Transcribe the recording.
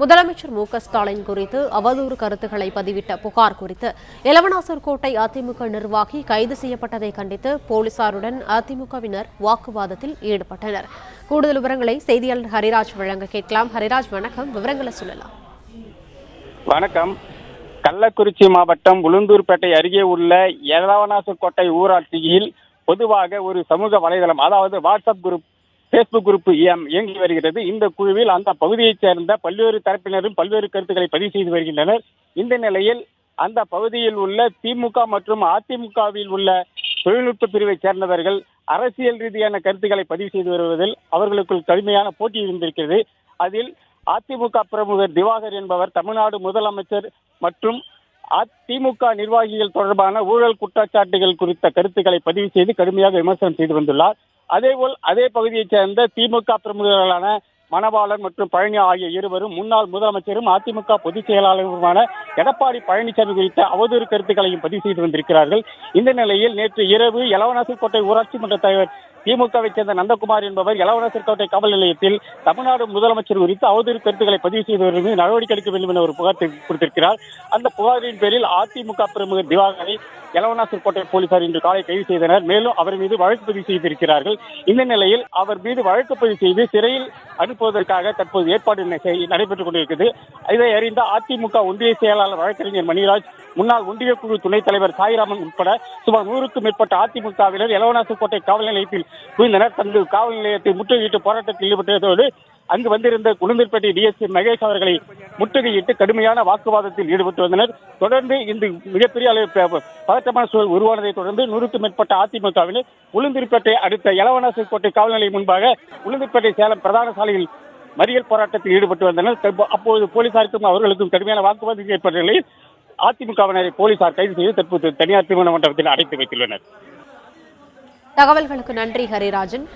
முதலமைச்சர் மு.க.ஸ்டாலின் குறித்து அவதூறு கருத்துக்களை பதிவிட்ட புகார் குறித்து எலவனாசர்கோட்டை அதிமுக நிர்வாகி கைது செய்யப்பட்டதை கண்டித்து போலீசாருடன் அதிமுகவினர் வாக்குவாதத்தில் ஈடுபட்டனர். கூடுதல் விவரங்களை செய்தியாளர் ஹரிராஜ் வழங்க கேட்கலாம். ஹரிராஜ், வணக்கம். விவரங்களை சொல்லலாம். வணக்கம். கள்ளக்குறிச்சி மாவட்டம் உளுந்தூர்பேட்டை அருகே உள்ள எலவனாசர்கோட்டை ஊராட்சியில் பொதுவாக ஒரு சமூக வலைதளம், அதாவது வாட்ஸ்அப் குரூப், பேஸ்புக் குரூப் இயங்கி வருகிறது. இந்த குழுவில் அந்த பகுதியைச் சேர்ந்த பல்வேறு தரப்பினரும் பல்வேறு கருத்துக்களை பதிவு செய்து வருகின்றனர். இந்த நிலையில் அந்த பகுதியில் உள்ள திமுக மற்றும் அதிமுகவில் உள்ள தொழில்நுட்ப பிரிவைச் சேர்ந்தவர்கள் அரசியல் ரீதியான கருத்துக்களை பதிவு செய்து வருவதில் அவர்களுக்குள் கடுமையான போட்டி இருந்திருக்கிறது. அதில் அதிமுக பிரமுகர் திவாகர் என்பவர் தமிழ்நாடு முதலமைச்சர் மற்றும் அதிமுக நிர்வாகிகள் தொடர்பான ஊழல் குற்றச்சாட்டுகள் குறித்த கருத்துக்களை பதிவு செய்து கடுமையாக விமர்சனம் செய்து வந்துள்ளார். அதேபோல் அதே பகுதியைச் சேர்ந்த திமுக பிரமுகர்களான மணவாளன் மற்றும் பழனி ஆகிய இருவரும் முன்னாள் முதலமைச்சரும் அதிமுக பொதுச் செயலாளருமான எடப்பாடி பழனிசாமி குறித்த அவதூறு கருத்துக்களையும் பதிவு செய்து வந்திருக்கிறார்கள். இந்த நிலையில் நேற்று இரவு எலவனாசர்கோட்டை ஊராட்சி மன்ற தலைவர் திமுகவை சேர்ந்த நந்தகுமார் என்பவர் எலவனாசர்கோட்டை காவல் நிலையத்தில் தமிழ்நாடு முதலமைச்சர் குறித்து அவதூறு கருத்துக்களை பதிவு செய்தவர்கள் மீது நடவடிக்கை எடுக்க வேண்டும் என ஒரு புகார் கொடுத்திருக்கிறார். அந்த புகாரின் பேரில் அதிமுக பிரமுகர் திவாகரை எலவனாசர்கோட்டை போலீசார் இன்று காலை கைது செய்தனர். மேலும் அவர் மீது வழக்கு பதிவு செய்திருக்கிறார்கள். இந்த நிலையில் அவர் மீது வழக்கு பதிவு செய்து சிறையில் அனுப்புவதற்காக தற்போது ஏற்பாடு நடைபெற்றுக் கொண்டிருக்கிறது. இதை அறிந்த அதிமுக ஒன்றிய செயலாளர் வழக்கறிஞர் மணிராஜ், முன்னாள் ஒன்றிய குழு துணைத் தலைவர் சாய்ராமன் உட்பட சுமார் 100க்கும் மேற்பட்ட அதிமுகவினர் எலவனாசர்கோட்டை காவல் நிலையத்தில் குவிந்தனர். தனது காவல் நிலையத்தை முற்றுகையிட்டு போராட்டத்தில் ஈடுபட்டதோடு அங்கு வந்திருந்த உளுந்தூர்பேட்டை டிஎஸ்பி மகேஷ் அவர்களை முற்றுகையிட்டு கடுமையான வாக்குவாதத்தில் ஈடுபட்டு வந்தனர். தொடர்ந்து இந்த மிகப்பெரிய அளவு பதற்றமான சூழல் உருவானதை தொடர்ந்து 100க்கும் மேற்பட்ட அதிமுகவினர் உளுந்தூர்பேட்டை அடுத்த எலவனாசர்கோட்டை காவல் நிலையம் முன்பாக உளுந்தூர்பேட்டை சேலம் பிரதான சாலையில் மறியல் போராட்டத்தில் ஈடுபட்டு வந்தனர். அப்போது போலீசாருக்கும் அவர்களுக்கும் கடுமையான வாக்குவாதம் ஏற்பட்ட நிலையில் அதிமுகவினரை போலீசார் கைது செய்து தற்போது தனியார் திருமண மண்டபத்தில் அடைத்து வைத்துள்ளனர். தகவல்களுக்கு நன்றி ஹரிராஜன்.